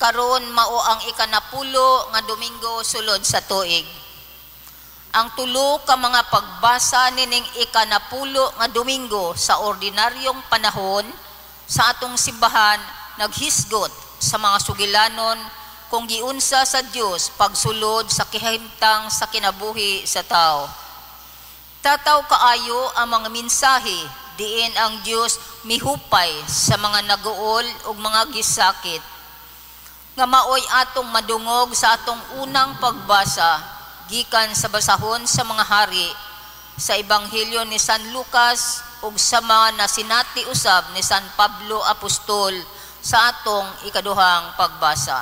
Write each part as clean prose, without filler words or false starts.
Karon mao ang ikanapulo nga Domingo sulod sa tuig. Ang tulo ka mga pagbasa nining ikanapulo nga Domingo sa ordinaryong panahon sa atong simbahan naghisgot sa mga sugilanon kung giunsa sa Dios pagsulod sa kahimtang sa kinabuhi sa tao. Tataw kaayo ang mga mensahe diin ang Dios mihupay sa mga naguol ug mga gisakit. Nga maoy atong madungog sa atong unang pagbasa gikan sa basahon sa mga hari sa Ebanghelyo ni San Lucas ug sa mga nasinati usab ni San Pablo Apostol sa atong ikaduhang pagbasa.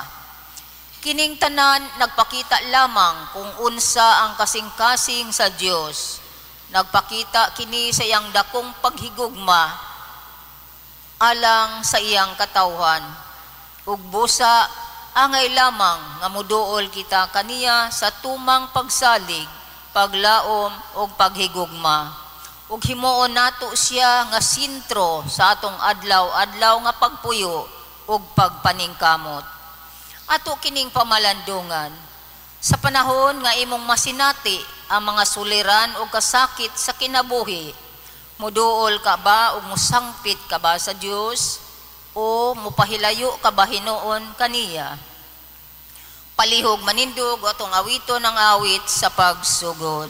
Kining tanan nagpakita lamang kung unsa ang kasing-kasing sa Dios. Nagpakita kini sa iyang dakong paghigugma alang sa iyang katawhan. Ug busa angay lamang nga muduol kita kaniya sa tumang pagsalig, paglaom ug paghigugma. Ug himuon nato siya nga sentro sa atong adlaw-adlaw nga pagpuyo ug pagpaningkamot. Ato kining pamalandungan sa panahon nga imong masinati ang mga suliran o kasakit sa kinabuhi, muduol ka ba o musangpit ka ba sa Diyos o mupahilayo ka ba hinuon kaniya? Palihog manindog atong awito ng awit sa pagsugod.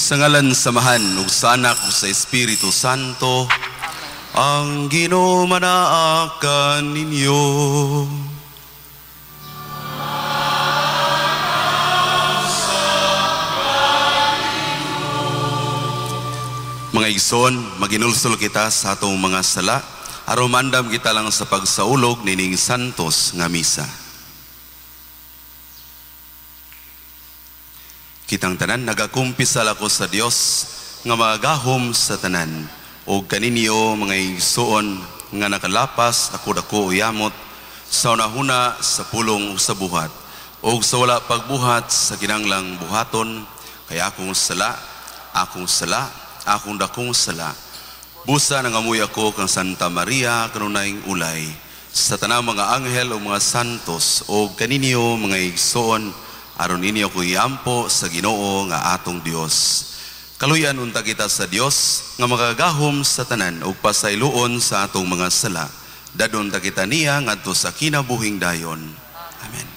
Sa ngalan samahan ug sa Anak ug sa Espiritu Santo, ang Ginoo manaakan ninyo. Mga igsoon, maginulsol kita sa atong mga sala, aron mandam kita lang sa pagsaulog nining santos nga misa. Kitang tanan, nagakumpisal ako sa Dios nga magahom sa tanan, o kaninyo mga igsoon nga nakalapas ako dako uyamot sa unahuna sa pulong o sa buhat, o sa wala pagbuhat sa kinanglang buhaton, kaya akong sala, akong dakong sala. Busa nangamuy ako kang Santa Maria kanunayng ulay, sa tanang mga anghel o mga santos, o kaninyo mga igsoon, aron ninyo ko iampo sa Ginoo nga atong Dios. Kaluyan unta kita sa Dios nga magagahom sa tanan o pasayloon sa atong mga sala. Dadon ta kita niya ngadto sa kinabuhing dayon. Amen.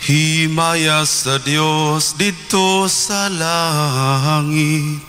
Himaya sa Dios dito sa langit.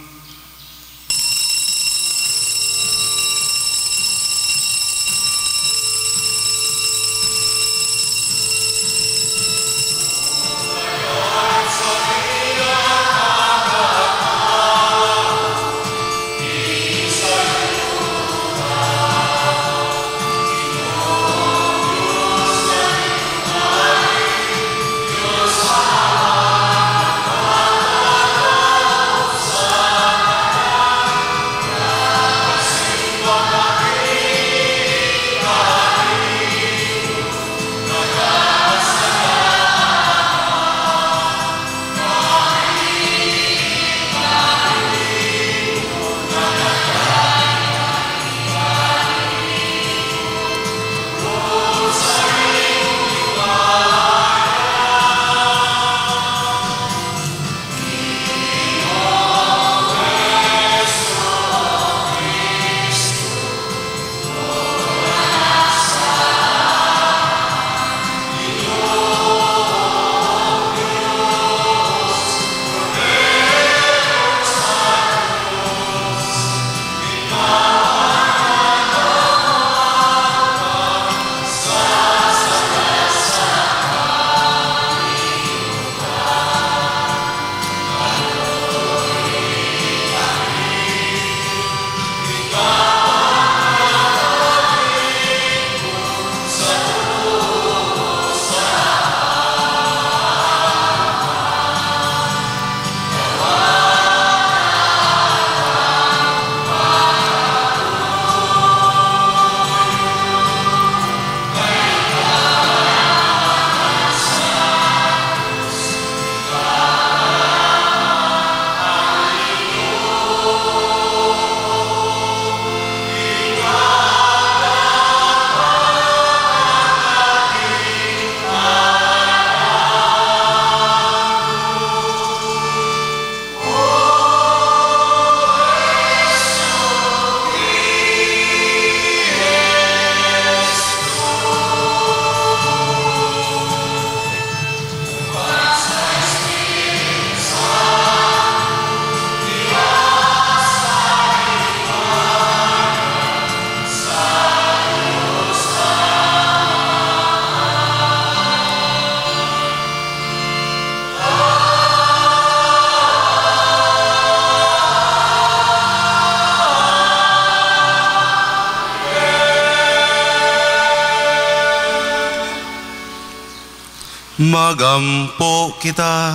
Magampo kita.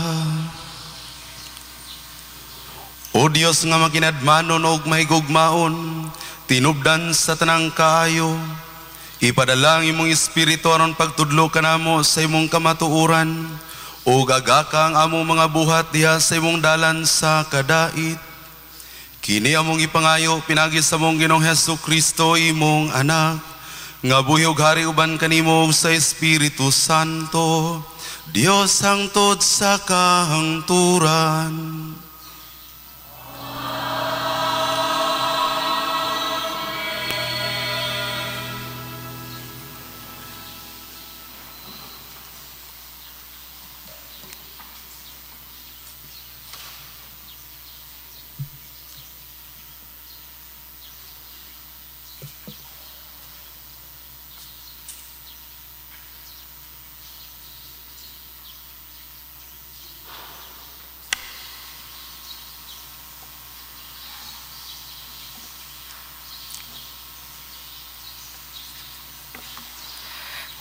O Dios nga makinadmanon og mahigugmaon, tinubdan sa tanang kaayo, ipadala ang imong espiritu aron pagtudlo kanamo sa imong kamatuoran, o gagaka ang among mga buhat diha sa imong dalan sa kadait. Kini among ipangayo pinagi sa mong Ginoong Hesukristo imong anak, nga buhi ug hari uban kanimo sa Espiritu Santo, Dios hangtod sa kahangturan.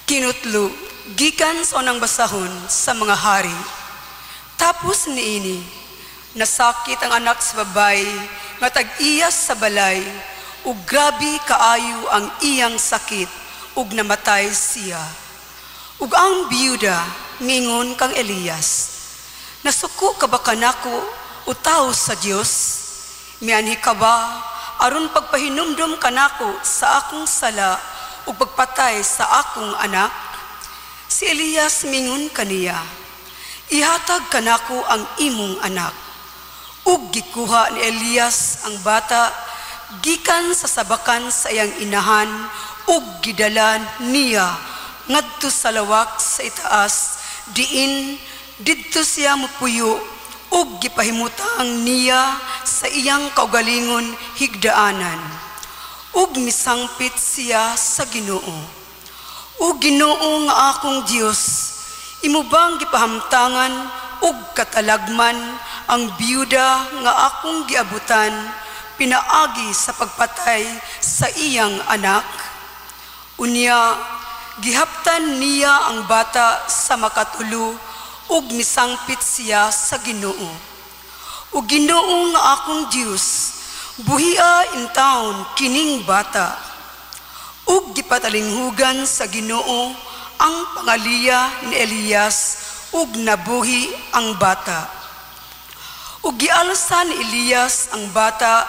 Kinutlo, gikan sa unang basahon sa mga hari. Tapos niini, nasakit ang anak sa babay, nga tag-iyas sa balay, ug grabe kaayo ang iyang sakit, ug namatay siya. Ug ang biyuda, mingon kang Elias, nasuko ka ba kanako, utaw sa Dios? Mianhi ka ba, aron pagpahinumdum kanako sa akong sala, ug pagpatay sa akong anak? Si Elias mingon kaniya, ihatag kanako ang imong anak. Ug gikuha ni Elias ang bata gikan sa sabakan sa iyang inahan, ug gidalan niya ngadto sa lawak sa itaas, diin didto siya mopuyo, ug gipahimutang niya sa iyang kaugalingon higdaanan. Ug misangpit siya sa Ginoo. O Ginoo nga akong Dios, imo bang gipahamtangan ug katalagman ang biyuda nga akong giabutan, pinaagi sa pagpatay sa iyang anak? Unya, gihaptan niya ang bata sa makatulo, ug misangpit siya sa Ginoo. O Ginoo nga akong Dios, buhia in taon kining bata, ug gipatalinghugan sa Ginoo ang pangaliya ni Elias, ug nabuhi ang bata. Ug gialsa ni Elias ang bata,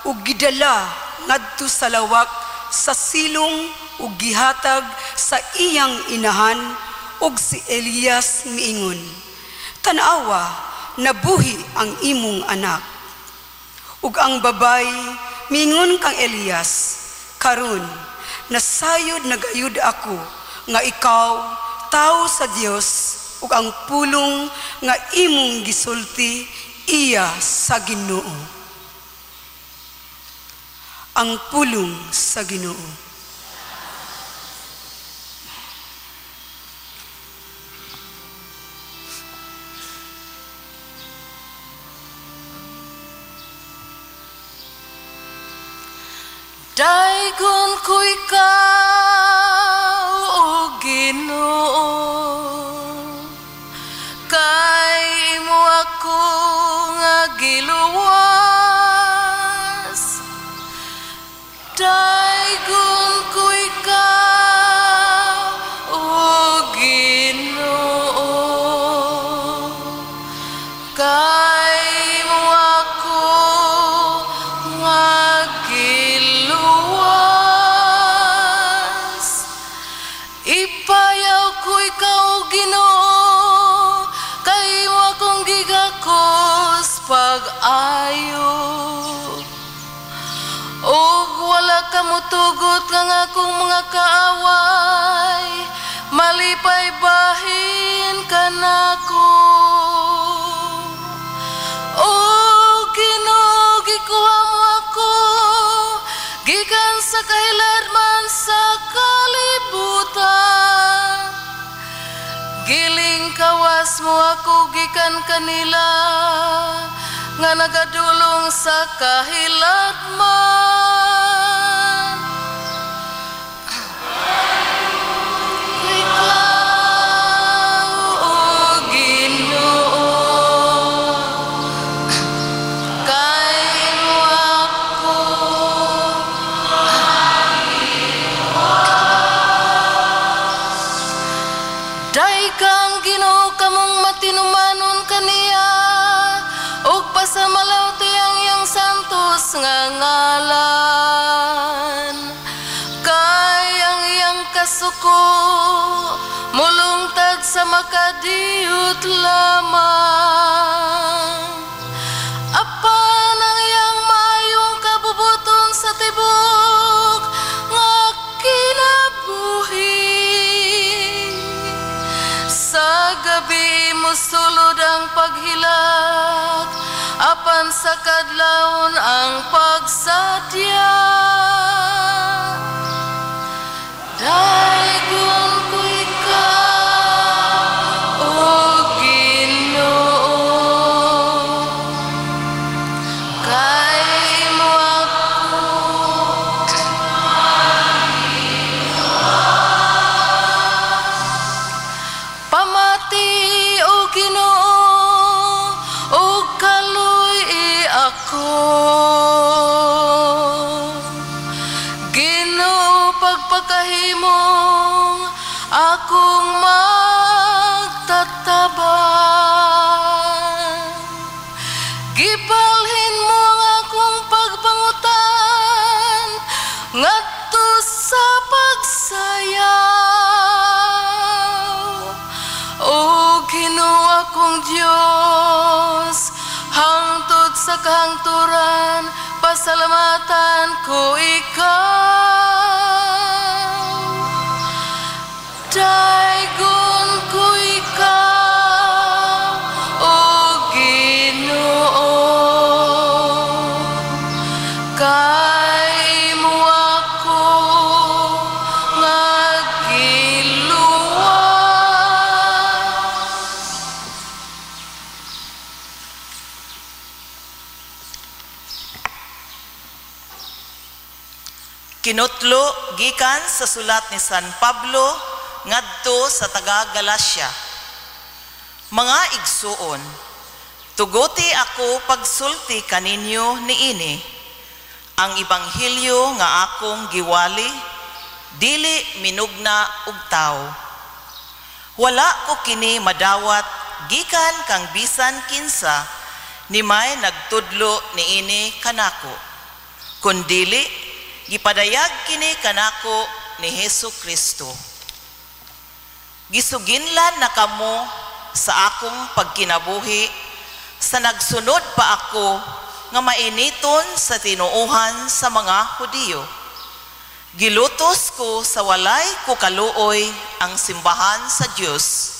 ug gidala ngadto sa lawak sa silong, ug gihatag sa iyang inahan, ug si Elias miingon, tanawa, nabuhi ang imong anak. Ug ang babay, mingon kang Elias, karon, nasayod nagayud ako, nga ikaw, tao sa Dios, ug ang pulong nga imong gisulti, iya sa Ginoo. Ang pulong sa Ginoo. Daigon ko ikaw, o Ginoo, kay imo ako nga giluwas. Daigon ko ikaw, o Ginoo, kay imo ako nga ipayaw ko ikaw, Ginoo, kay mo akong gigakos pag-ayo. Og wala ka mutugot ng akong mga kaaway, malipay bahin ka nako. O Ginoo, gikuha mo ako, gikan sa kahiladman sa kalibutan. Giling kawas mo ako gikan kanila, nga nagadulong sa kahiladman. Ikaw, o nga ngalan. Kay ang iyang kasuko mulungtag sa makadiyot lamang. Apan ang iyang mayong kabubuton sa tibok nga kinabuhi. Sa gabi mo sulod ang paghilak, apan sa kadlawon ang pagsadya. Daigon ko ikaw, O Ginoo, kay imo ako pamati, O Ginoo, o kaluy ako. Ginoo, pagpakahimong akong magtatabang. Gibalhin mo ang akong pagpangutan ngadto sa pagsayaw. O Ginoo akong Diyos, hangtod sa kahangturan, pasalamatan ko ikaw. Daigon ko ikaw, O Ginoo, kay imo ako nagiluwas. Kinutlo gikan sa sulat ni San Pablo ngadto sa taga Galacia. Mga igsuon, tuguti ako pagsulti kaninyo niini. Ang ibanghilyo nga akong giwali, dili minugna og tao. Wala ko kini madawat gikan kang bisan kinsa ni may nagtudlo niini kanako. Kundili gipadayag kini kanako ni Hesu Kristo. Gisuginlan na kamo sa akong pagkinabuhi, sa nagsunod pa ako nga mainiton sa tinuuhan sa mga Hudiyo. Gilutos ko sa walay ko kaluoy ang simbahan sa Diyos,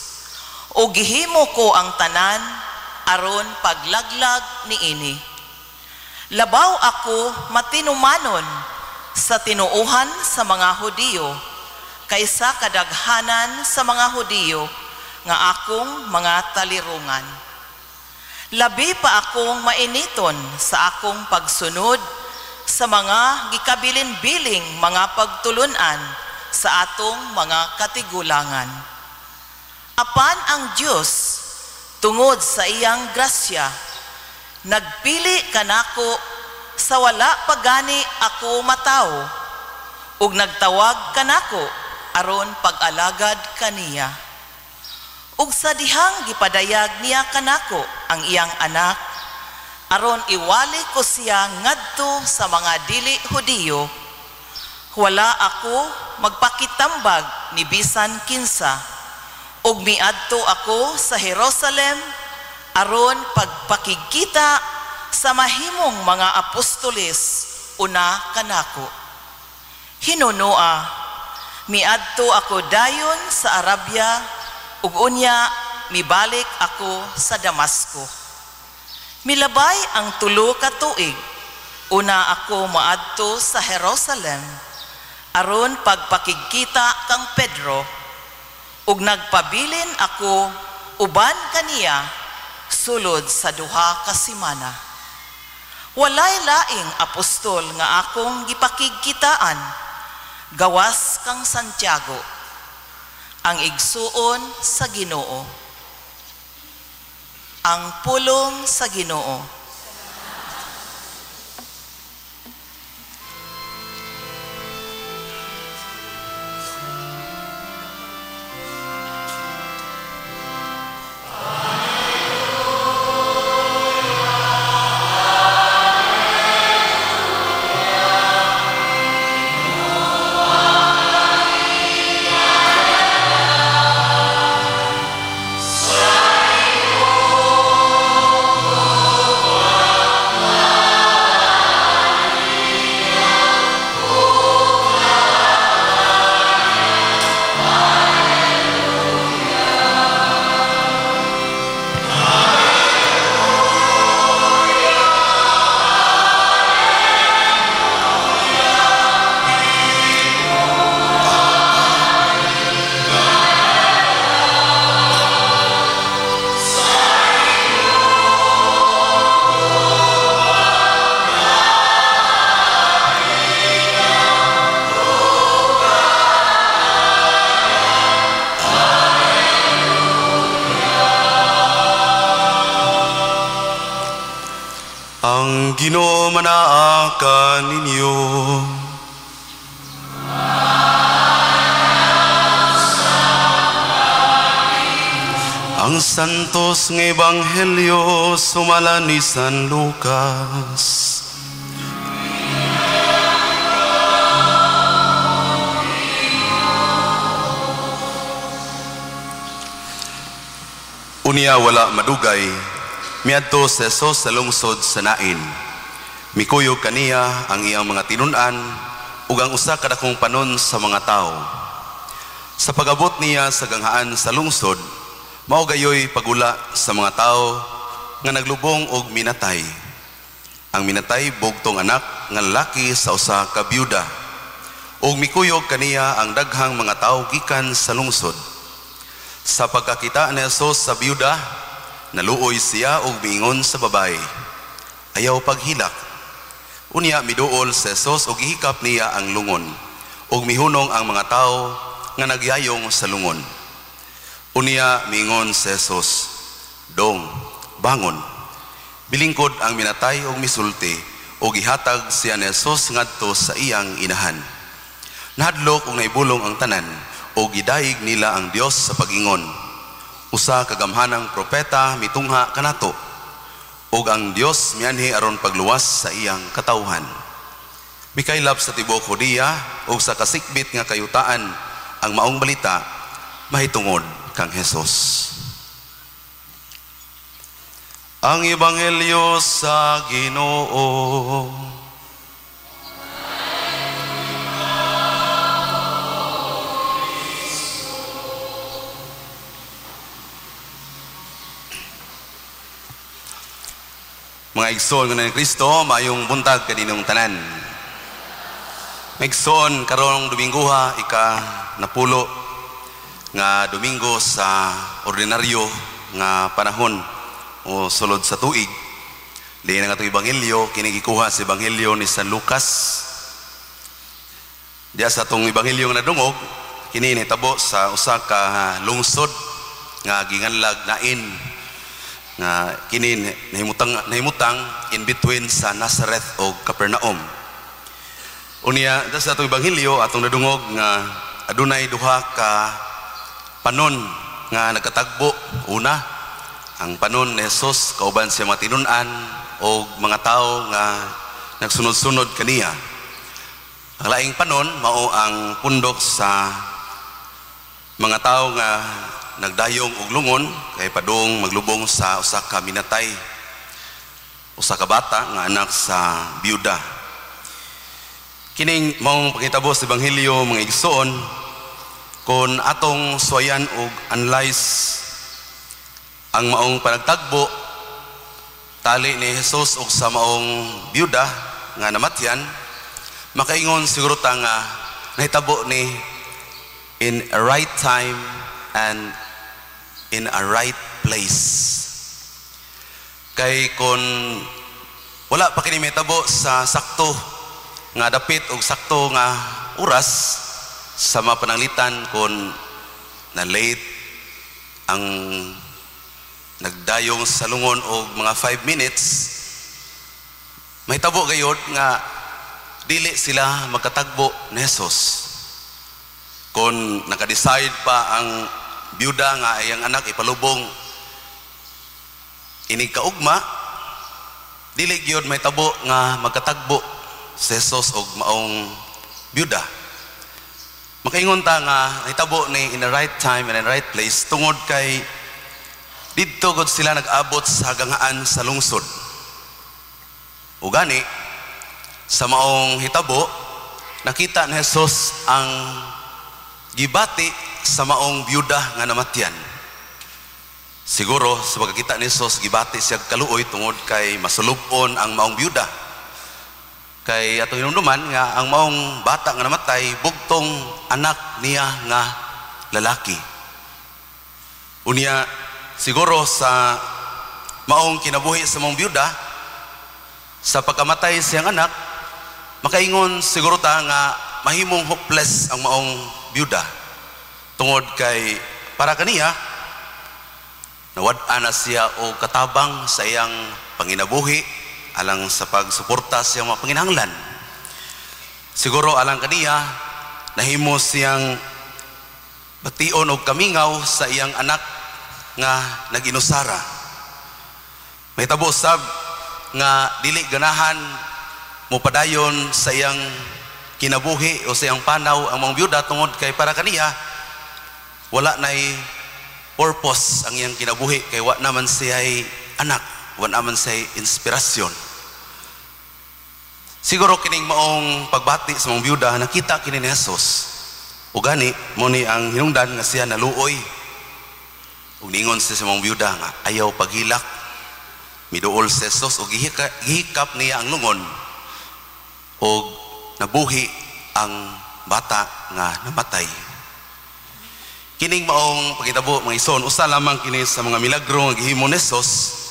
o gihimo ko ang tanan aron paglaglag niini. Labaw ako matinumanon sa tinuuhan sa mga Hudiyo, kaysa kadaghanan sa mga Hudiyo nga akong mga talirungan. Labi pa akong mainiton sa akong pagsunod sa mga gikabilin-biling mga pagtulunan sa atong mga katigulangan. Apan ang Diyos, tungod sa iyang grasya, nagpili kanako sa wala pagani ako matao, ug nagtawag kanako aron pag-alagad kaniya. Ug sa dihang gipadayag niya kanako ang iyang anak, aron iwali ko siya ngadto sa mga dili Hudiyo, wala ako magpakitambag ni bisan kinsa, ug miadto ako sa Jerusalem aron pagpakigkita sa mahimong mga apostoles una kanako. Hinunoa, miadto ako dayon sa Arabia, ug unya mibalik ako sa Damasco. Milabay ang 3 ka tuig, una ako maadto sa Jerusalem aron pagpakigkita kang Pedro, ug nagpabilin ako uban kaniya sulod sa 2 ka semana. Walay laing apostol nga akong gipakigkitaan, gawas kang Santiago, ang igsuon sa Ginoo. Ang pulong sa Ginoo. Ang Ginoo manaa kaninyo. Ang santos ng Ebanghelyo sumala ni San Lucas. Unya wala madugay, miadto si Jesus sa lungsod sa Nain. Mikuyog kaniya ang iyang mga tinun-an ug ang usa ka dakong panon sa mga tao. Sa pag-abot niya sa ganghaan sa lungsod, mao gayoy pagula sa mga tao nga naglubong og minatay. Ang minatay bugtong anak nga lalaki sa usa ka byuda. Ug mikuyog kaniya ang daghang mga tao gikan sa lungsod. Sa pagkakita ni Jesus sa byuda, naluoy siya og miingon sa babae, ayaw paghilak. Unya miduol si Jesus og gihikap niya ang lungon, ug mihunong ang mga tao nga nagyayong sa lungon. Unya miingon si Jesus, dong, bangon. Bilingkod ang minatay og misulti, ug gihatag siya ni Jesus ngadto sa iyang inahan. Nahadlok og naibulong ang tanan, o gidaig nila ang Dios sa pag-ingon. Usa kagamhanang propeta mitungha kanato, ug ang Dios mianhi aron pagluwas sa iyang katawhan. Mikaylap sa tibuok Judea ug sa kasikbit nga kayutaan ang maong balita mahitungod kang Hesus. Ang Ebanghelyo sa Ginoo. Mga igsoon nga ni Kristo, mayong buntag kaninong tanan. Igsoon karong Domingoha ika-10 nga Domingo sa ordinaryo nga panahon o sulod sa tuig. Diin nga itong Ebanghelyo, kinigikuha sa Ebanghelyo ni San Lucas. Diya sa itong Ebanghelyo nga nadungog, kini nitabo sa usa ka lungsod nga ginganlag Nain, nga kini nahimutang in between sa Nazareth o Capernaum. Unya sa atong Ebanghelyo atong nadungog nga adunay duha ka panon nga nagkatagbo. Una, ang panon ni Jesus kauban siya mga tinun-an o mga tao nga nagsunod-sunod kaniya. Ang laing panon mao ang pundok sa mga tao nga nagdayong og lungon kay padung maglubong sa usa ka minatay, usa ka bata nga anak sa byuda. Kining maong pangitabo sa Ebanghelyo mga igsoon, kon atong suwayan og analyze ang maong panagtagbo tali ni Jesus og sa maong byuda nga namatyan, makaingon siguro ta nga nahitabo ni in a right time and in a right place. Kay kon wala pa kini mahitabo sa sakto nga dapit og sakto nga oras sa mapananglitan, kon na late ang nagdayong sa lungon og mga 5 minutes, mahitabo gayod nga dili sila magkatagbo ni Jesus. Kon nakadecide pa ang byuda nga iyang anak ipalubong inig kaugma, dili gyud mahitabo nga magkatagbo si Jesus og maong byuda. Makaingon ta nga nahitabo ni in the right time and in the right place tungod kay didto gud sila nag-abot sa ganghaan sa lungsod. Ugani sa maong hitabo nakita ni Jesus ang gibati sa maong byuda nga namatyan. Siguro sa pagkakita ni Jesus gibati siya kaluoy tungod kay masulubon ang maong byuda. Kay atong hinumduman nga ang maong bata nga namatay bugtong anak niya nga lalaki. Unya siguro sa maong kinabuhi sa maong byuda, sa pagkamatay siyang anak, makaingon siguro ta nga mahimong hopeless ang maong byuda tungod kay para kaniya nawad-an na siya o katabang sa iyang panginabuhi alang sa pagsuporta sa iyang mga panginahanglan. Siguro alang kaniya nahimo siyang bation og kamingaw sa iyang anak nga nag-inusara. Mahitabo sab nga dili ganahan mopadayon sa iyang kinabuhi o sa iyang panaw ang mga byuda tungod kay para kaniya wala nay purpose ang iyang kinabuhi kay wa naman siya'y anak, wa naman siya'y inspirasyon. Siguro kining maong pagbati sa mga byuda nakita kini ni Jesus. O gani mo ni ang hinungdan nga siya naluoy. Ug ningon siya sa mga byuda nga ayaw paghilak. Miduol si Jesus o gihikap niya ang lungon o nabuhi ang bata nga namatay. Kining maong pagitabo mga ison, usa lamang kini sa mga milagro nga gihimo ni Jesus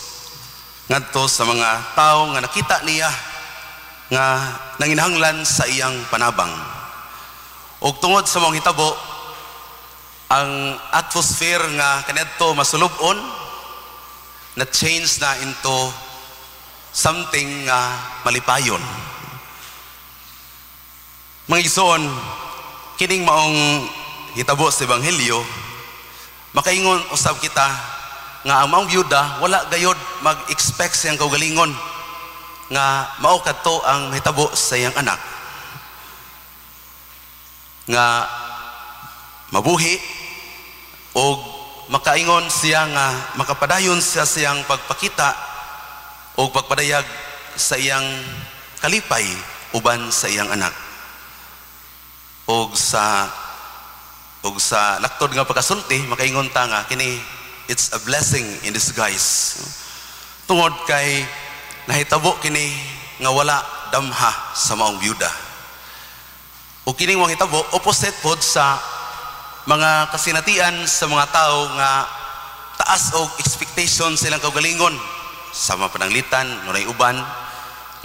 ngadto sa mga tao nga nakita niya nga nanginahanglan sa iyang panabang. Og tungod sa mga hitabo, ang atmosphere nga kanadto masulubon na change na into something nga malipayon. Mga ison, kining maong hitabo sa Ebanghelyo, makaingon usab kita nga ang maong byuda wala gayod mag-expect sa iyang kaugalingon nga mao kadto ang hitabo sa iyang anak nga mabuhi o makaingon siya nga makapadayon siya siyang pagpakita o pagpadayag sa iyang kalipay uban sa iyang anak o sa laktod nga pagkasulti makaingon ta nga kini it's a blessing in disguise tungod kay nahitabo kini nga wala damha sa maong byuda. O kining mga hitabo opposite pod sa mga kasinatian sa mga tao nga taas og expectation silang kaugalingon sa mga pananglitan nunay uban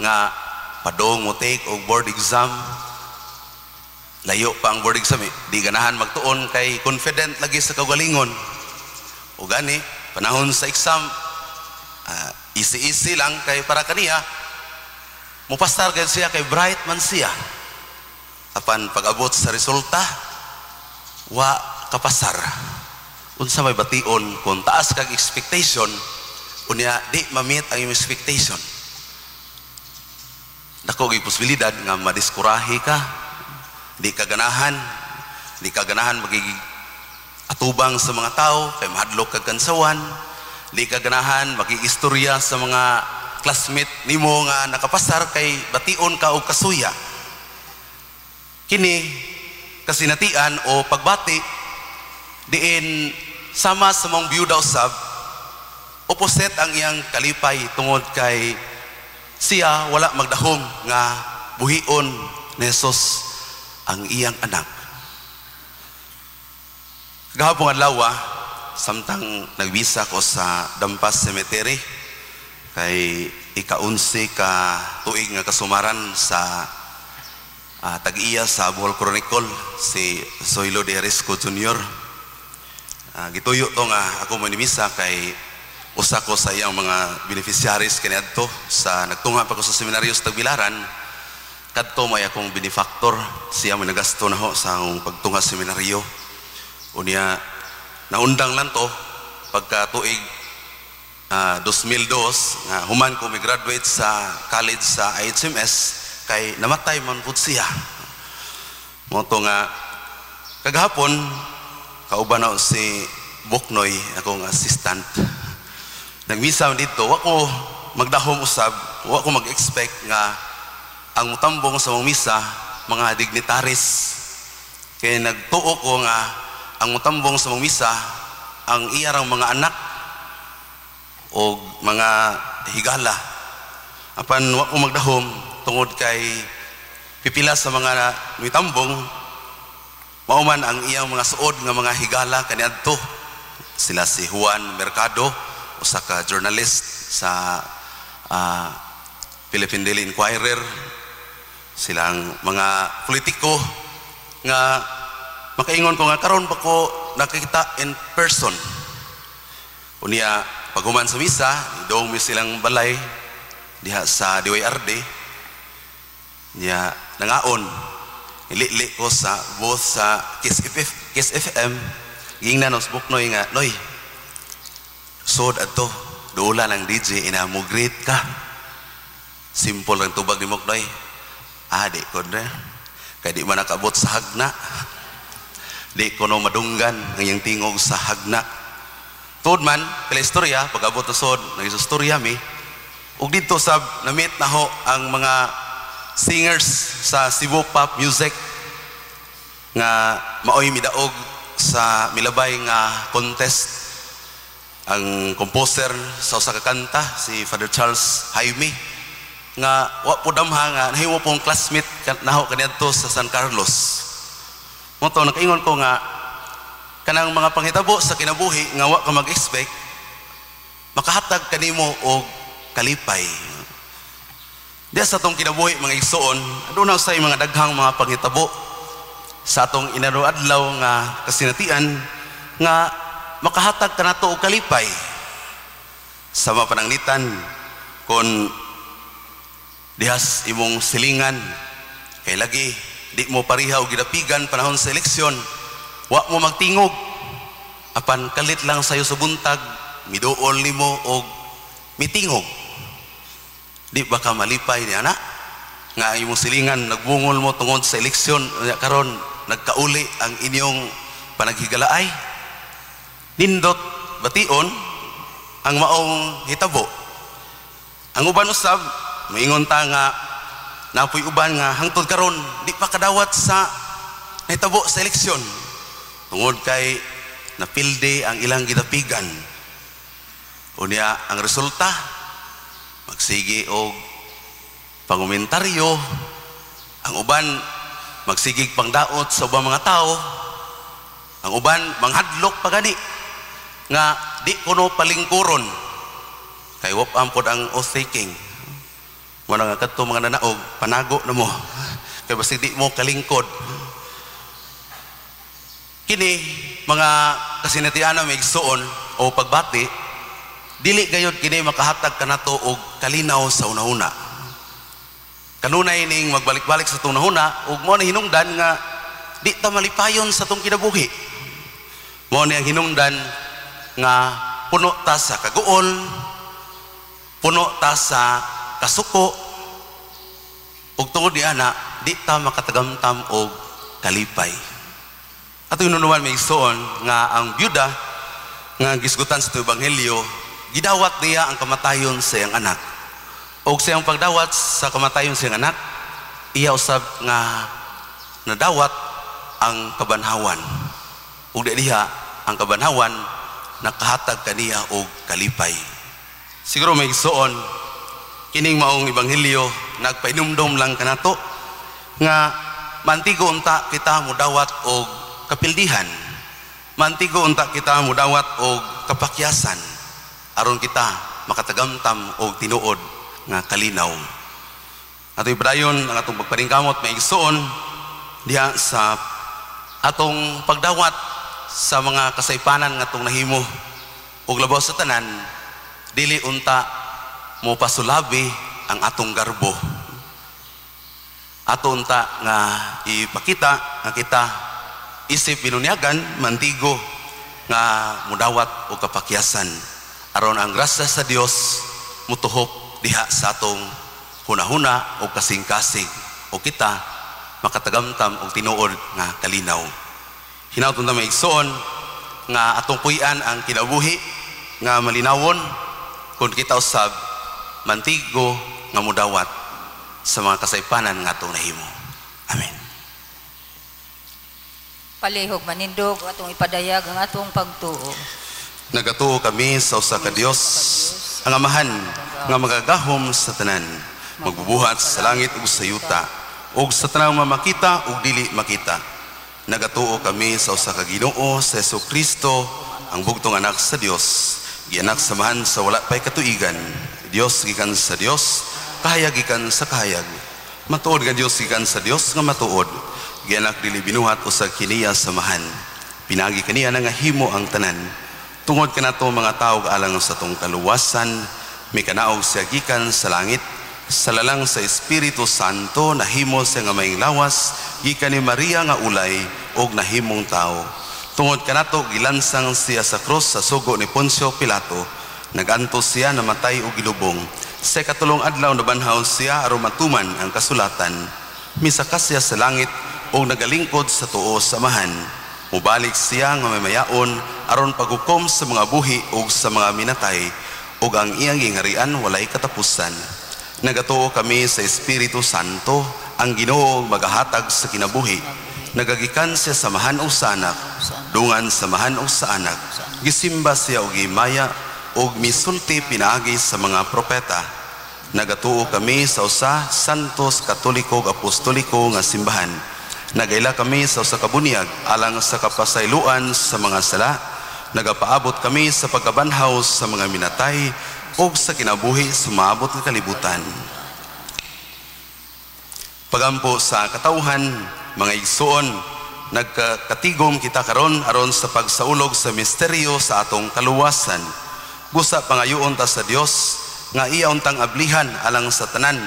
nga padong mo take og board exam layo pa ang board exam di ganahan magtuon kay confident lagi sa kaugalingon o gani panahon sa exam easy lang kay para kaniya mupastar gid siya kay bright man siya. Apan pag-abot sa resulta, wa kapasar. Unsa may bation kung taas kag expectation, unya di ma-meet ang expectation. Dako gyud posibilidad nga madiskurahi ka, di ka ganahan magiging atubang sa mga tao, kay mahadlok kag kansawan, di ka ganahan magigistorya sa mga classmate nimo nga nakapasar kay bation ka og kasuya. Kini kasinatian o pagbati diin sama sa mong byuda usab opposite ang iyang kalipay tungod kay siya wala magdahom nga buhion ni Jesus ang iyang anak. Gahapon adlaw samtang nagbisa ko sa Dampas Cemetery kay ika-11 ka tuig nga kasumaran sa tag-iya sa Bohol Chronicle si Zoilo de Arisco Jr. Gituyo to nga ako manimisa kay usa ko sa iyang mga beneficiaries kaniadto sa nagtunga pa ko sa seminaryo sa Tagbilaran kadto may akong benefactor siya may nagasto na ho sa akong pagtunga sa seminaryo unya naundang lang to pagka tuig 2002 nga human ko may graduate sa college sa IHMS kay namatay man pud siya. Mo to nga kagahapon kauban na si Buknoy akong assistant. Nagmisa dito, wa ko magdahom usab, wa ko mag-expect nga ang mutambong sa mga misa mga dignitaries. Kay nagtuo ko nga ang mutambong sa mga misa ang iyarang mga anak o mga higala. Apan wa ko magdahom tungod kay pipila sa mga mitambong mauman ang iyang mga suod nga mga higala kaniadto sila si Juan Mercado usa ka journalist sa Philippine Daily Inquirer silang mga politiko nga makaingon ko nga karon pa ko nakikita in person unya paghuman sa misa idong mi silang balay diha sa DYRD niya nangaon ilili ko sa both sa Kiss FM ging na nos buknoy nga noy sod adto dola ng DJ ina mo great ka simple lang tubag ni Moknoy di ko na kaya di man nakabot sa hagna di ko no madunggan ang iyang tingog sa hagna tuod man kala istorya pag-abot na sod nag-istorya mi ug dito sa namit na ho ang mga singers sa Cebu Pop Music nga maoy midaog sa milabay nga contest ang composer sa usa ka kanta si Father Charles Jaime nga wa po damha nga nahimo pong classmate naho kaniadto sa San Carlos mo to nakaingon ko nga kanang mga panghitabo sa kinabuhi nga wa ka mag-expect makahatag kanimo og kalipay diya sa atong kinabuhi mga igsoon aduna usay mga daghang mga panghitabo sa atong inaruadlaw nga kasinatian nga makahatag kanato og kalipay sa mapananglitan kon dihas imong silingan kay lagi di mo pariha og gidapigan panahon sa eleksyon wa mo magtingog apan kalit lang sayo sa buntag miduol nimo og mitingog di ba ka malipay ni ana nga imong silingan nagbungol mo tungod sa eleksyon karon nagkauli ang inyong panaghigalaay nindot bation ang maong hitabo ang uban usab moingon ta nga napoy uban nga hangtod karon di pa kadawat sa hitabo sa eleksyon tungod kay napilde ang ilang gidapigan unya ang resulta magsige og pangomentaryo ang uban magsigig pangdaot sa ubang mga tao ang uban manghadlok pa gani nga di kuno palingkuron kay wap ampod ang oath-taking mo nga kadto mga nanaog panago na mo kay basig di mo kalingkod kini mga kasinatiana may igsoon o pagbati dili gayud kini makahatag kanato og kalinaw sa una-una kanunay ning magbalik-balik sa una-una ug mo na hinungdan nga di ta malipayon sa tong kinabuhi mo ni ang hinungdan nga puno ta sa kaguol puno ta sa kasuko ug tungod ni ana di ta makatagamtam og kalipay ato inunuan may igsoon nga ang byuda nga gisgutan sa ebanghelyo gidawat niya ang kamatayon sa iyang anak ug sa iyang pagdawat sa kamatayon sa iyang anak iya usab nga nadawat ang kabanhawan ug diha ang kabanhawan nakahatag kaniya og kalipay siguro may igsoon kining maong ebanghelyo nagpainumdom lang kanato nga mantigo unta kita mudawat og kapildihan mantigo unta kita mudawat og kapakyasan aron kita makatagamtam og tinuod nga kalinaw ato ibrayon ang atong pagparingkamot may igsoon diha sa atong pagdawat sa mga kasaypanan nga atong nahimo ug labaw sa tanan dili unta mo pasulabi ang atong garbo ato unta nga ipakita nga kita isip binunyagan mantigo nga mudawat og kapakyasan aron ang grasya sa Dios mutuhop diha sa atong hunahuna o kasing-kasing o kita makatagamtam og tinuod nga kalinaw hinaut na may igsoon nga atong puy-an ang kinabuhi nga malinawon kung kita usab mantigo nga mudawat sa mga kasaypanan nga atong nahimo amen palihog manindog atong ipadayag ang atong pagtuo nagatuo kami sa usa ka Dios ang amahan nga magagahom sa tanan magbubuhat sa langit ug sa yuta ug sa tanang mamakita ug dili makita nagatuo kami sa usa ka Ginoo sa Jesucristo ang bugtong anak sa Dios gianak samahan sa wala pay katuigan Dios gikan sa Dios kahayag gikan sa kahayag matuod nga Dios gikan sa Dios nga matuod gianak dili binuhat usa kiniya samahan pinagi kaniya nga himo ang tanan tungod kanato mga tao alang sa tong kaluwasan Mikanaog siya gikan sa langit, sa lalang sa Espiritu Santo nahimo siya nga maing lawas gikan ni Maria nga ulay og nahimong tao. Tungod kanato gilansang siya sa krus sa sugo ni Poncio Pilato. Nagantos siya namatay og gilubong. Sa katulong adlaw nabanhaw siya aron matuman ang kasulatan. Misakas siya sa langit og nagalingkod sa tuo sa amahan. Mubalik siya nga mamayaon aron paghukom sa mga buhi ug sa mga minatay, ug ang iyang gingharian walay katapusan. Nagatuo kami sa Espiritu Santo, ang Ginoo magahatag sa kinabuhi. Nagagikan siya sa mahan o sa anak, dungan sa mahan o sa anak. Gisimba siya og gimaya ug misulti pinaagi sa mga propeta. Nagatuo kami sa usa santos katoliko ug apostoliko nga simbahan. Nagaila kami sa usa ka bunyag alang sa kapasayloan sa mga sala. Nagapaabot kami sa pagkabanhaw sa mga minatay ug sa kinabuhi sumabot nga kalibutan. Pagampo sa katawhan, mga igsoon, nagkatigom kita karon aron sa pagsaulog sa misteryo sa atong kaluwasan. Busa pangayoon ta sa Dios nga iya untang ablihan alang sa tanan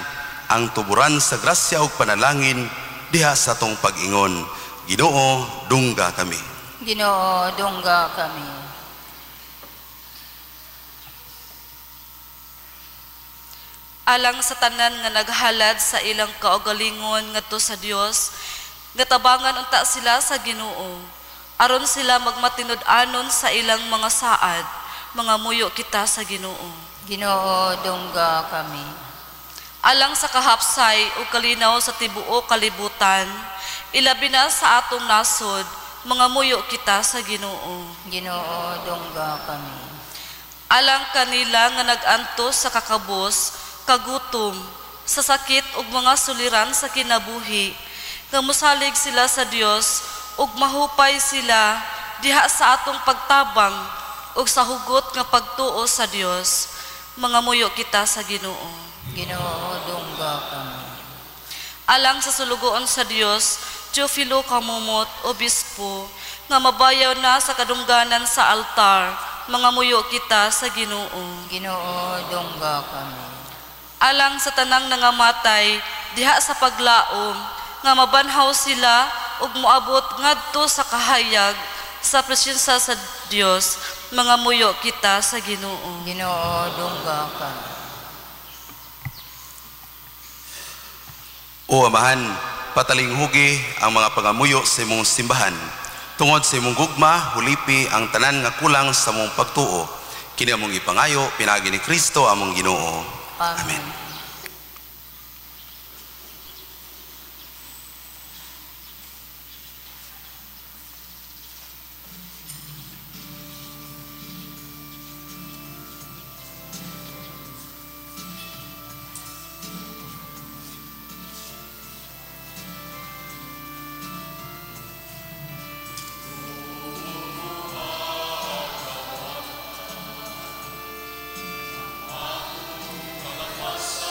ang tuburan sa grasya ug panalangin diha sa atong pag-ingon. Ginoo, dungga kami. Ginoo, dungga kami. Alang sa tanan nga naghalad sa ilang kaugalingon ngadto sa Dios, gatabangan unta sila sa Ginoo, aron sila magmatinud-anon sa ilang mga saad, mga muyo kita sa Ginoo. Ginoo, dungga kami. Alang sa kahapsay o kalinaw sa tibuo kalibutan, ilabi na sa atong nasod, mga muyo kita sa Ginoo. Ginoo, dungga kami. Alang kanila nga nagantos sa kakabos, kagutom, sa sakit ug mga suliran sa kinabuhi, nga mosalig sila sa Dios ug mahupay sila diha sa atong pagtabang ug sa hugot nga pagtuo sa Dios. Mga muyo kita sa Ginoo. Ginoo, dungga kami. Alang sa sulugoon sa Dios, Teofilo Kamumot, Obispo, nga mabayaw na sa kadungganan sa altar, mga muyo kita sa Ginoo. Ginoo, dungga kami. Alang sa tanang nangamatay diha sa paglaom, nga mabanhaw sila ug moabot ngadto sa kahayag sa presensya sa Dios, mga muyo kita sa Ginoo. Ginoo, dungga kami. O Amahan, patalinghugi ang mga pangamuyo sa imong simbahan. Tungod sa imong gugma, hulipi ang tanan nga kulang sa imong pagtuo. Kini among ipangayo, pinagi ni Kristo among Ginoo. Amen. Mas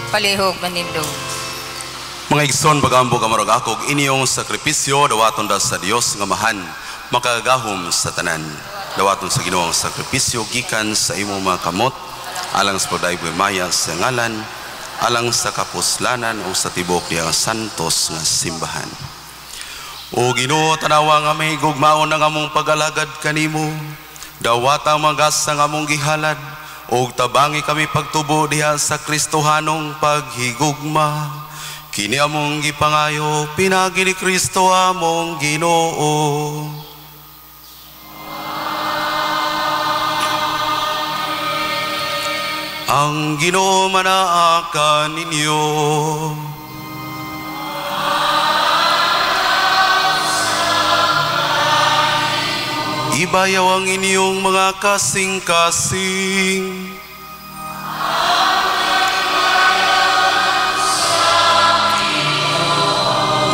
Palihog manindog. Mga igsoon, pagambo kamarog akog inyong sakripisyo, dawaton da sa Dios nga mahan, makagahom sa tanan. Dawaton sa Ginoo ang sakripisyo, gikan sa imo mga kamot, alang sa pagdayboy maya sa ngalan, alang sa kapuslanan o sa tibok diya santos nga simbahan. O Ginoo, tanawa nga may gugmaon ang among pag-alagad kanimo, dawata magasa nga among gihalad, o tabangi kami pagtubo diha sa Kristohanong paghigugma. Kini among gipangayo, pinagi ni Kristo among Ginoo. Ang Ginoo manaakan ninyo. Ibayaw ang inyong mga kasing-kasing.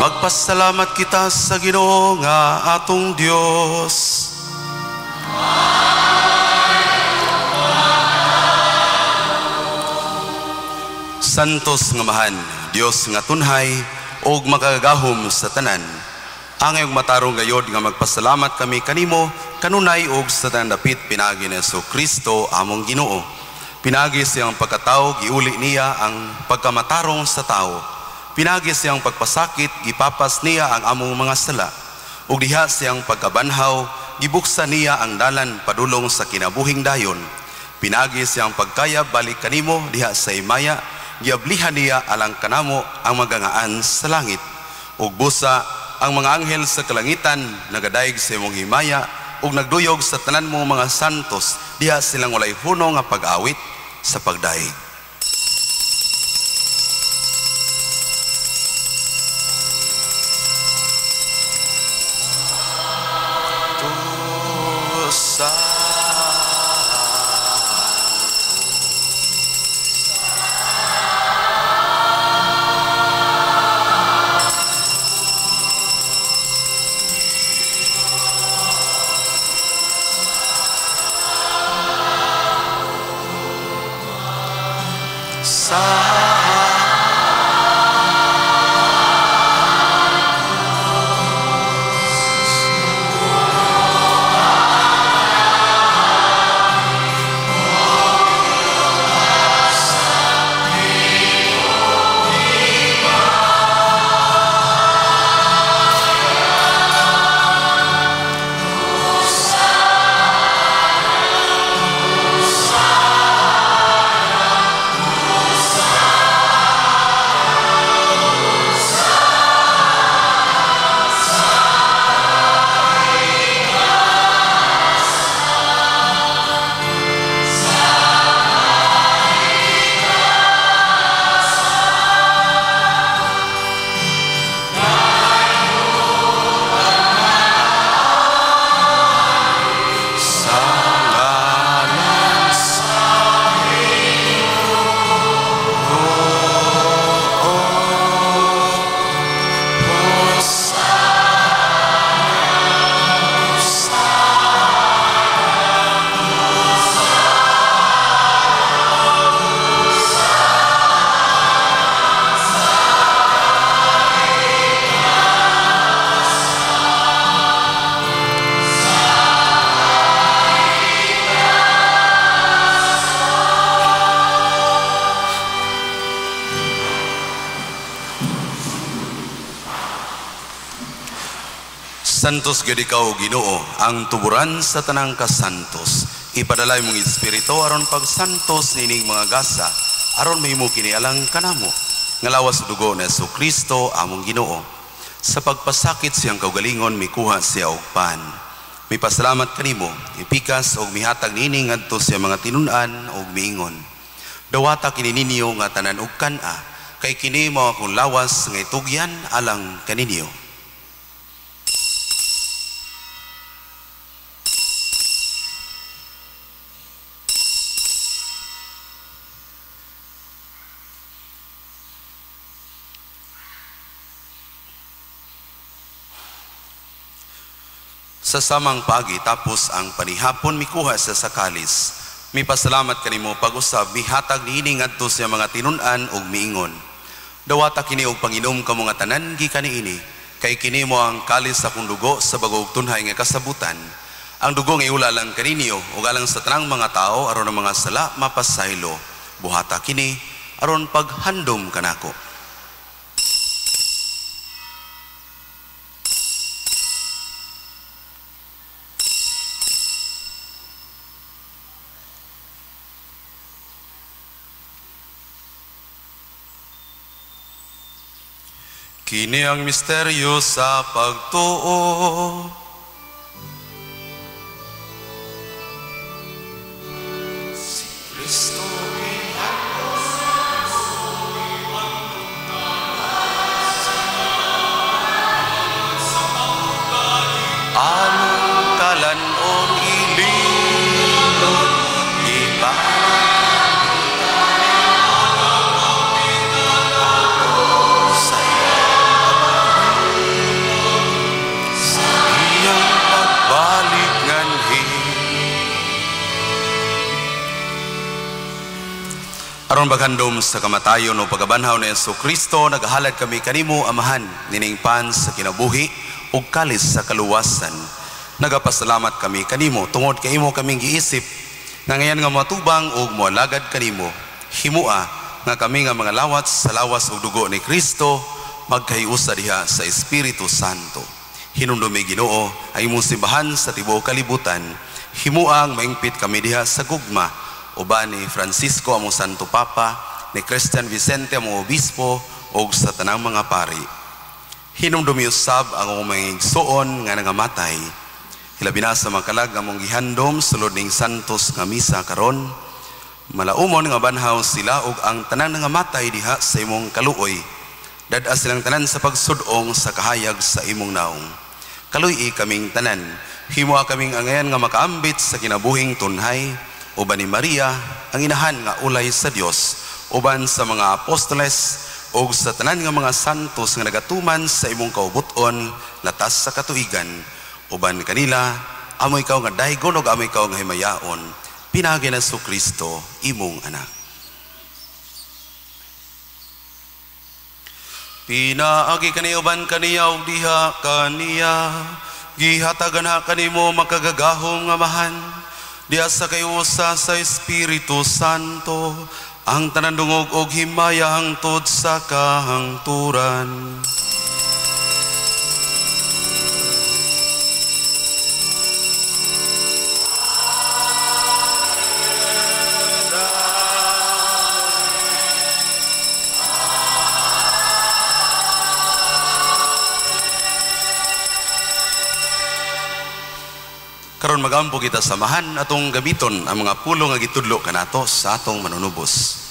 Magpasalamat kita sa Ginoo nga atong Dios. Santos nga mahan, Dios nga tunhay og makagahom sa tanan. Angay og matarong gayod nga magpasalamat kami kanimo kanunay og sa tanan dapit pinagi ni Kristo among Ginoo. Pinagi siyang pagkatao, giuli niya ang pagkamatarong sa tao. Pinagi siyang pagpasakit, gipapas niya ang among mga sala. Ug diha siyang pagkabanhaw, gibuksan niya ang dalan padulong sa kinabuhing dayon. Pinagi siyang pagkayab balik kanimo diha sa imaya, giablihan niya alang kanamo ang magangaan sa langit. Ug busa ang mga anghel sa kalangitan nagadayeg sa imong himaya ug nagduyog sa tanan mo mga santos diha silang walay huno nga pag-awit sa pagdaig. Santos gid ikaw Ginoo, ang tuburan sa tanang kasantos. Ipadalay mong espiritu aron pagsantos nining mga gasa, aron mahimo kini alang kanamo. Ngalawas dugo ni Kristo among Ginoo. Sa pagpasakit siyang kaugalingon mikuha siya og pan. Mipasalamat kanimo, ipikas og mihatag nini ngadto siya mga tinun-an og miingon. Dawata kini ninyo nga tanan og kan-a, kay kini mao akong lawas nga itugyan alang kaninyo. Sa samang pagi tapos ang panihapon mikuha sa kalis. Mipasalamat kanimo pag-usab mihatag niini ngadto sa mga tinun-an ug miingon. Dawata kini og panginom kamo nga tanan gikan niini, kay kini mo ang kalis sa akong dugo sa bagong tunhay nga kasabutan. Ang dugo nga iulalang kaninyo ug alang sa tanang mga tao aron ang mga sala mapasaylo. Buhata kini aron paghandom kanako. Kini ang misteryo sa pagtuo. Si Kristo among kalanon ilindot aron baghandom sa kamatayon o pagabanhaw ni Jesucristo, nagahalad kami kanimo, Amahan, nining pan sa kinabuhi ug kalis sa kaluwasan. Nagapasalamat kami kanimo tungod kay imo kaming giisip nga ngayon nga matubang ug moalagad kanimo. Himua nga kami nga mga lawat sa lawas ug dugo ni Kristo magkayusa diha sa Espiritu Santo. Hinumdumi Ginoo ay imong simbahan sa tibuok kalibutan. Himuang maingpit kami diha sa gugma uban ni Francisco among Santo Papa, ni Christian Vicente among obispo ug sa tanang mga pari. Hinumdumi usab ang mga igsoon nga nangamatay. Hilabi na sa makalag among gihandom sulod ning santos nga misa karon. Malaumon nga banhaw sila ug ang tanang nangamatay diha sa imong kaluoy. Dad-a silang tanan sa pagsudong sa kahayag sa imong naong. Kaluy kaming tanan, himo kaming angayan nga makaambit sa kinabuhing tunhay. Uban ni Maria, ang inahan nga ulay sa Dios, uban sa mga apostoles, o sa tanan nga mga santos nga nagatuman sa imong kaubuton, latas sa katuigan, uban kanila, amo ikaw nga daygon o amo ikaw nga himayaon, pinagi na Jesucristo, imong anak. Pinaagi kani uban kaniya og diha kaniya, gihatagan ha kanimo makagagahom nga Amahan. Diya sa kayusa sa Espiritu Santo, ang tanan dungog og himaya hangtod sa kahangturan. Karon magampo kita samahan atong gamiton ang mga pulo nga gitudlo kanato sa atong manunubos.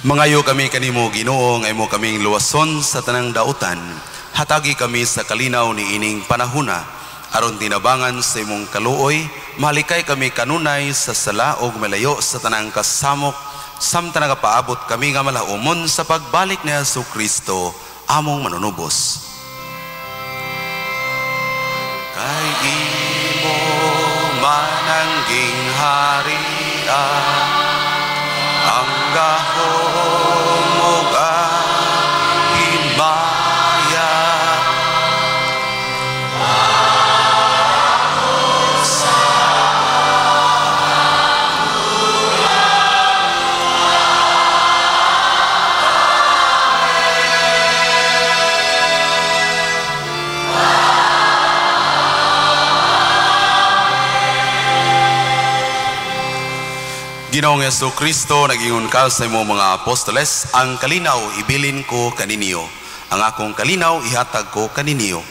Mangayo kami kanimo Ginoo nga imo kaming luwason sa tanang dautan. Hatagi kami sa kalinaw ni ining panahuna aron tinabangan sa imong kaluoy. Malikay kami kanunay sa sala ug malayo sa tanang kasamok samtang nagapaabot kami nga malaumon sa pagbalik ni Jesucristo among manunubos. Kay imo manangging harian ang gahom ug ang himaya. Ginoong Jesucristo, nag-ingon ka sa imo mga apostoles, ang kalinaw ibilin ko kaninyo, ang akong kalinaw ihatag ko kaninyo.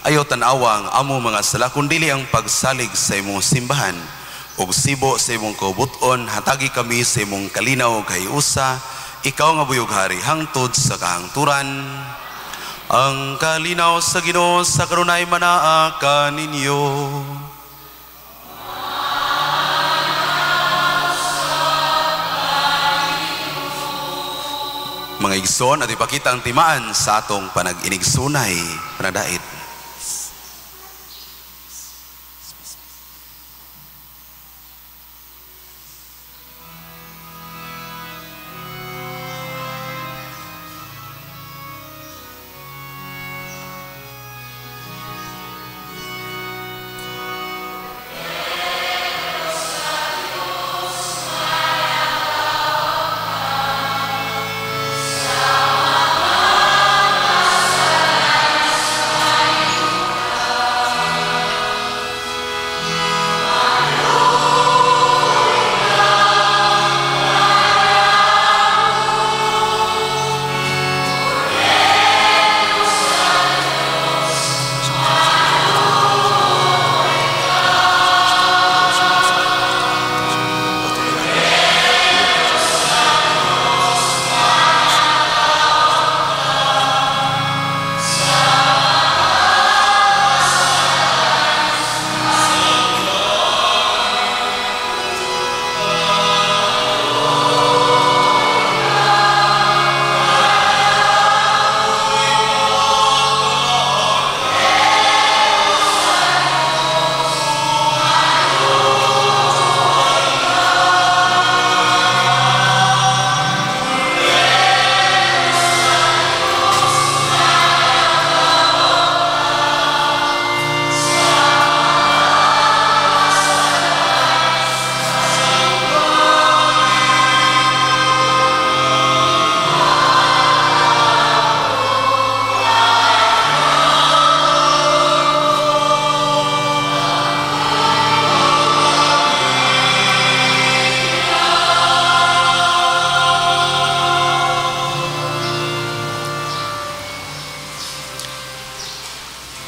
Ayaw tanawa ang amo mga sala, kundili ang pagsalig sa imong simbahan. Og sibo sa imong kaubuton, hatagi kami sa imong kalinaw kay usa, ikaw nga buyog hari hangtod sa kahangturan. Ang kalinaw sa Ginoo sa kanunay manaa kaninyo. Mga igsoon, at ipakita ang timaan sa atong panag-inigsunay, panadait.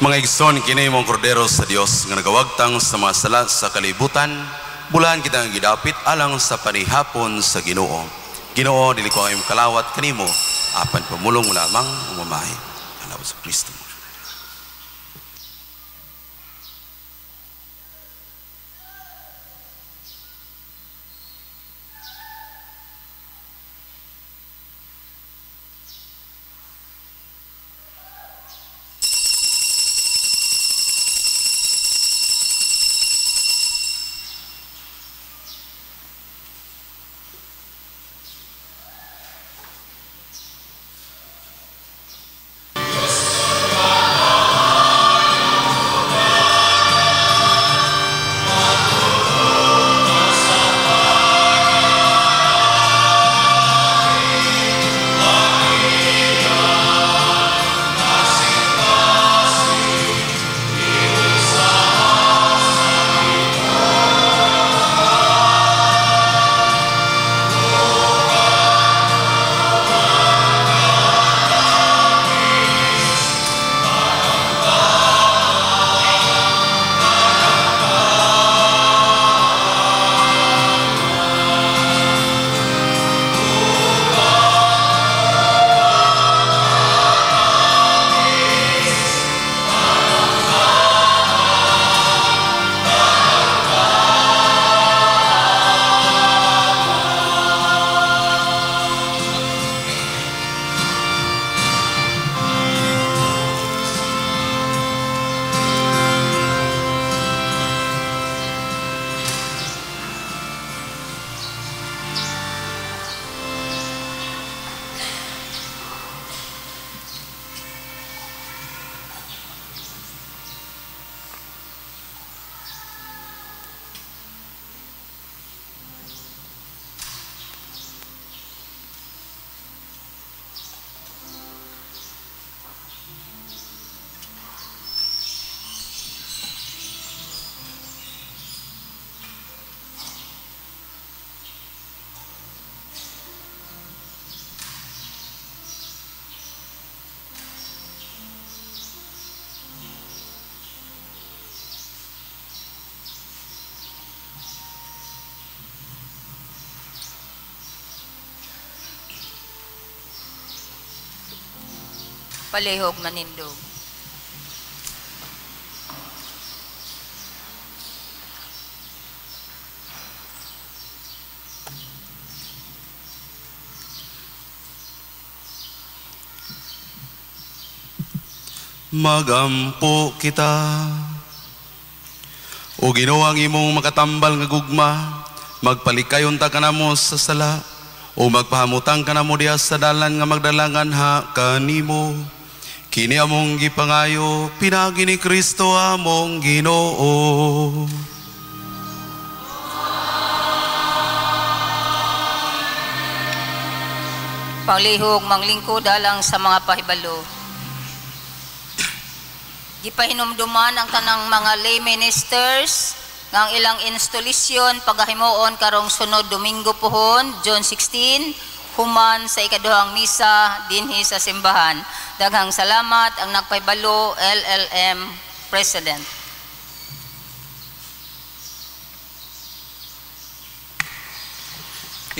Mga igsoon, kini mong kordero sa Dios nga nagawagtang sa mga sala sa kalibutan, bulan kita nga gidapit alang sa panihapon sa Ginoo. Ginoo, dili ko kayong kalawat kanimo, apan pamulong mo lamang umamay. Salamat sa Kristo. Palihog manindog. Magampo kita. O Ginoo, ang imong makatambal nga gugma, magpalikayon ta kanamo sa sala, o magpahamutang kanamo diha sa dalan nga magdalangan ha kanimo. Kini among gipangayo, pinagi ni Kristo among Ginoo. Panglihog manglingkod alang sa mga pahibalo. Gipahinumduman ang tanang mga lay ministers ng ilang instalasyon pagahimuon karong sunod Domingo pohon, June 16, human sa ikaduhang misa dinhi sa simbahan. Daghang salamat ang nagpahibalo LLM President.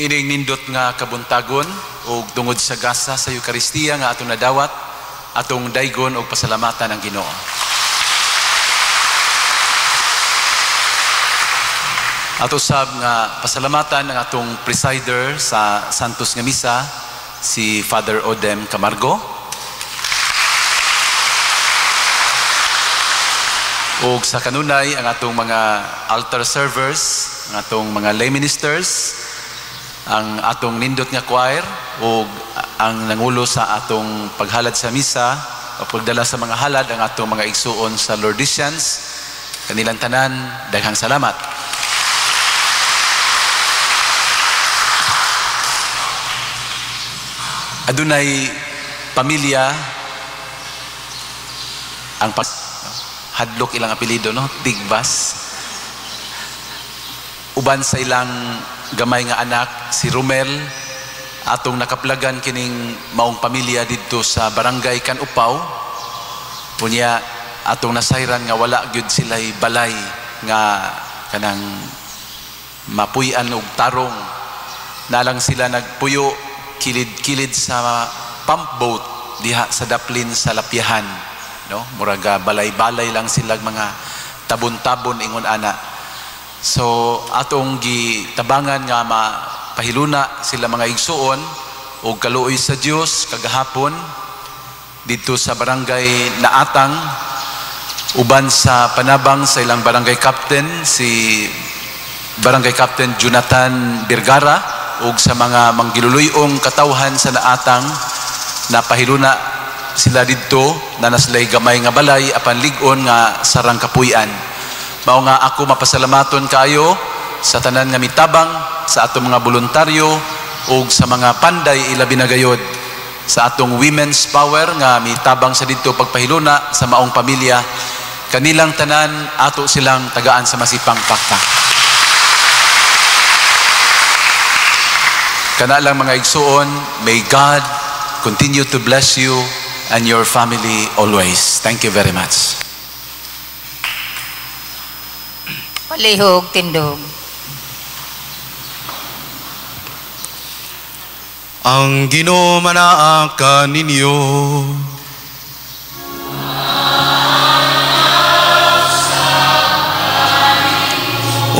Ining nindot nga kabuntagon o tungod sa gasa sa Eucharistia nga atong nadawat, atong daygon og pasalamatan ang Ginoo. Ato sab nga pasalamatan ang atong presider sa Santos nga Misa, si Father Odem Camargo. Og sa kanunay ang atong mga altar servers, ang atong mga lay ministers, ang atong nindot nga choir o ang nangulo sa atong paghalad sa misa o pagdala sa mga halad ang atong mga igsuon sa Lordesians, kanilang tanan, daghang salamat. Adunay pamilya ang hadlok ilang apelido, no? Tigbas. Uban sa ilang gamay nga anak, si Romel, atong nakaplagan kining maong pamilya dito sa barangay Kanupaw. Punya atong nasayran nga wala gyud sila'y balay nga kanang mapuy-an og tarong. Nalang sila nagpuyo kilid-kilid sa pump boat diha sa daplin sa Lapyahan, no? Muraga balay-balay lang sila mga tabon-tabon ingon ana. So atong gitabangan nga mapahiluna sila mga igsuon o kaluoy sa Dios kagahapon dito sa barangay Naatang, uban sa panabang sa ilang barangay captain, si Barangay Captain Jonathan Bergara, ug sa mga manggiluluyong katawhan sa Naatang na pahiluna sila didto na naslay gamay nga balay apan lig-on nga sarang kapuy-an. Mao nga ako mapasalamaton kayo sa tanan nga mitabang sa atong mga voluntaryo ug sa mga panday ilabi na gayod sa atong women's power nga mitabang sa didto pagpahiluna sa maong pamilya. Kanilang tanan ato silang tagaan sa masipang pakpak. Kana lang mga igsuon, may God continue to bless you and your family always. Thank you very much. Palihog tindog. Ang Ginoo manaa kaninyo.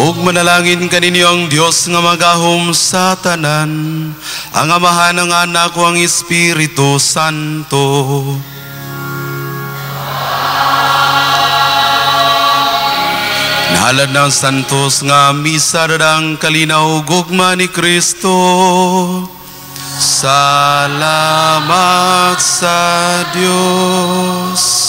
Ug manalangin kaninyo ang Dios nga magahom sa tanan, ang Amahan, ang Anak, o ang Espiritu Santo. Nahalad ng santos nga misa dadang kalinaw gugma ni Kristo. Salamat sa Dios.